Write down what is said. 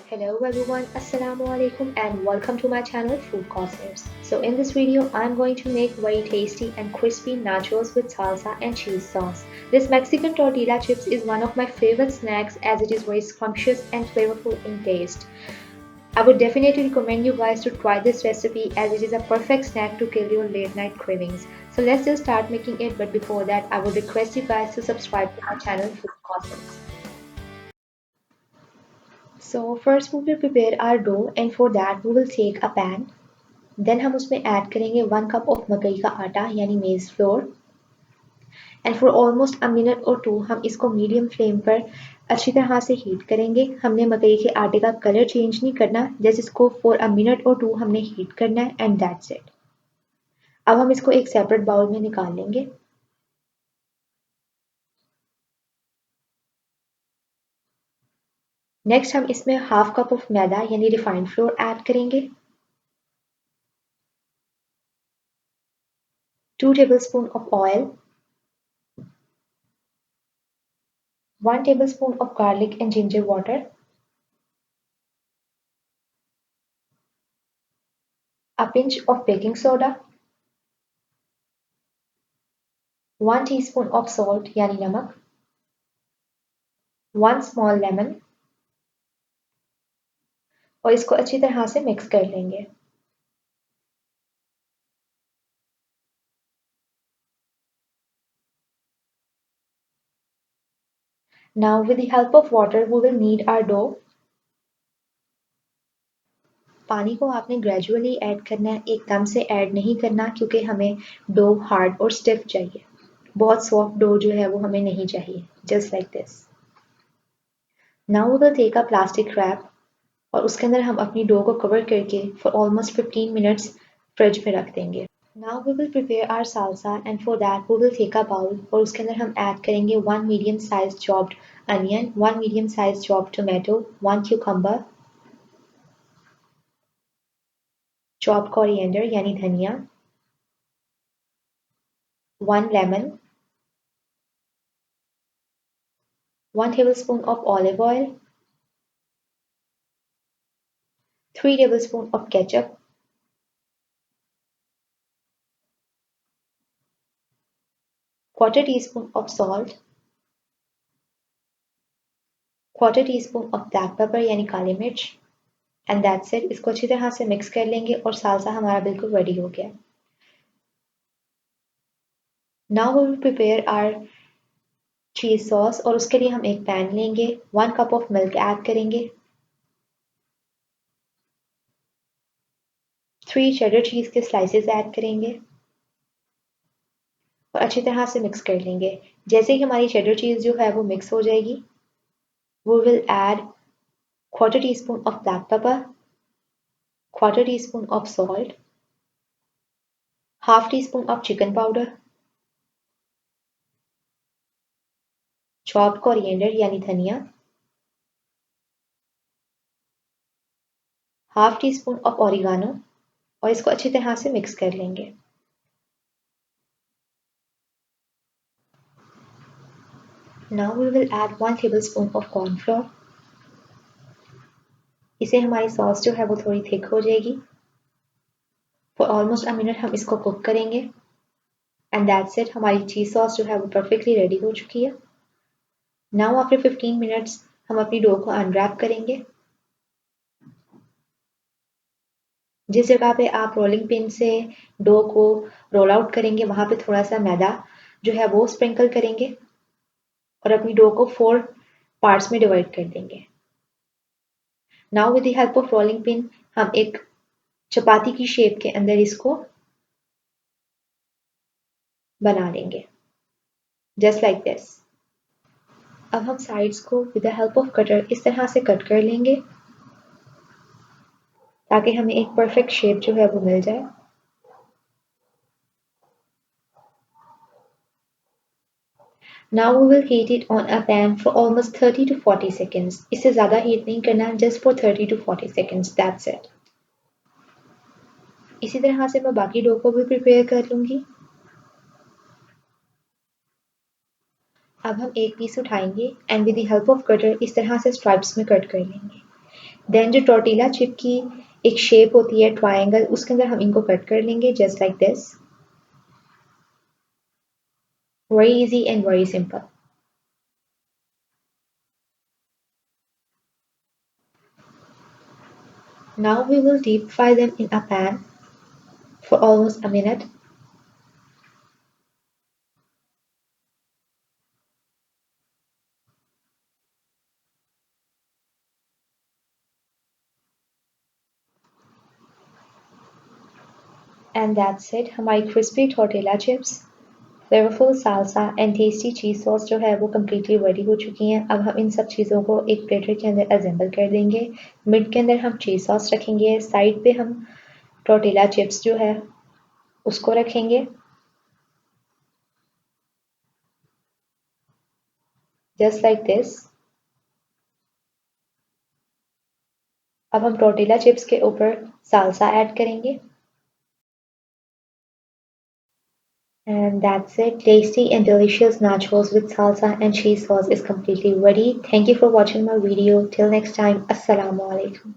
Hello everyone, Assalamu alaikum and welcome to my channel Food Cosmos. So in this video, I'm going to make very tasty and crispy nachos with salsa and cheese sauce. This Mexican tortilla chips is one of my favorite snacks as it is very scrumptious and flavorful in taste. I would definitely recommend you guys to try this recipe as it is a perfect snack to kill your late night cravings. So let's just start making it, but before that I would request you guys to subscribe to my channel Food Cosmos. So first we will prepare our dough and for that we will take a pan. Then हम उसमें add करेंगे 1 cup of मकई का आटा यानी मेज floor and for almost a minute और to हम इसको मीडियम फ्लेम पर अच्छी तरह से हीट करेंगे. हमने मकई के आटे का कलर चेंज नहीं करना, जस्ट इसको फॉर अ मिनट और टू हमने हीट करना है एंड दैट्स इट. अब हम इसको एक सेपरेट बाउल में निकाल लेंगे. नेक्स्ट हम इसमें 1/2 कप ऑफ मैदा यानी रिफाइंड फ्लोर ऐड करेंगे. 2 tablespoon of oil, 1 tablespoon of garlic and ginger water, a pinch of baking soda, 1 teaspoon of salt यानी नमक, 1 small lemon और इसको अच्छी तरह से मिक्स कर लेंगे. Now with the help of water we will knead our dough. पानी को आपने ग्रेजुअली ऐड करना है, एकदम से ऐड नहीं करना क्योंकि हमें डो हार्ड और स्टिफ चाहिए. बहुत सॉफ्ट डो जो है वो हमें नहीं चाहिए. Just like this. Now we will take a plastic wrap और उसके अंदर हम अपनी डो को कवर करके फॉर ऑलमोस्ट 15 मिनट्स फ्रिज में रख देंगे. Now we will prepare our salsa and for that we will take a bowl और उसके अंदर हम ऐड करेंगे 1 medium sized chopped onion, 1 medium sized chopped tomato, 1 cucumber, chopped coriander यानी धनिया, 1 lemon, 1 tablespoon of olive oil, 3 tablespoons of ketchup, quarter teaspoon of salt, quarter teaspoon of black pepper यानी काली मिर्च and that's it. इसको अच्छी तरह से mix कर लेंगे और सालसा हमारा बिल्कुल रेडी हो गया. Now we will prepare our cheese sauce और उसके लिए हम एक पैन लेंगे. 1 कप ऑफ मिल्क ऐड करेंगे. 3 cheddar cheese के स्लाइसेस ऐड करेंगे और अच्छी तरह से मिक्स कर लेंगे. जैसे ही हमारी cheddar cheese जो है वो मिक्स हो जाएगी, we will add quarter teaspoon of black pepper, quarter teaspoon of salt, half teaspoon of chicken powder, chopped coriander यानी धनिया, half teaspoon of oregano और इसको अच्छी तरह से मिक्स कर लेंगे. Now we will add 1 tablespoon of corn flour. इसे हमारी सॉस जो है वो थोड़ी थिक हो जाएगी. फॉर ऑलमोस्ट अ मिनट हम इसको कुक करेंगे एंड दैट्स इट. हमारी चीज सॉस जो है वो परफेक्टली रेडी हो चुकी है. नाउ आफ्टर 15 मिनट्स हम अपनी डो को अनरैप करेंगे. जिस जगह पे आप रोलिंग पिन से डो को रोल आउट करेंगे वहां पे थोड़ा सा मैदा जो है वो स्प्रिंकल करेंगे और अपनी डो को 4 पार्ट्स में डिवाइड कर देंगे. Now with the help of rolling pin हम एक चपाती की शेप के अंदर इसको बना लेंगे जस्ट लाइक दिस. अब हम साइड्स को with the help off cutter इस तरह से कट कर लेंगे ताकि हमें एक परफेक्ट शेप जो है वो मिल जाए. Now we will heat it on a pan for almost 30 to 40 seconds. इससे ज़्यादा हीट नहीं करना, just for 30 to 40 seconds. That's it. इसी तरह से मैं बाकी डो को भी प्रिपेयर कर लूँगी. अब हम एक पीस उठाएंगे and with the help off cutter इस तरह से स्ट्राइप्स में कट कर लेंगे. देन जो टोर्टिला चिप की एक शेप होती है ट्रायंगल, उसके अंदर हम इनको कट कर लेंगे just like this. Very easy and very simple. Now we will deep fry them in a pan for almost a minute. And that's it, हमारी crispy tortilla chips, flavourful salsa and tasty cheese sauce जो है वो completely ready हो चुकी हैं। अब हम इन सब चीज़ों को एक प्लेटर के अंदर असेंबल कर देंगे। मिड के अंदर हम चीज़ सॉस रखेंगे, साइड पे हम टोर्टिला चिप्स जो है उसको रखेंगे जस्ट लाइक दिस। अब हम टोर्टिला चिप्स के ऊपर सालसा ऐड करेंगे। And that's it. Tasty and delicious nachos with salsa and cheese sauce is completely ready. Thank you for watching my video. Till next time, Assalamu alaikum.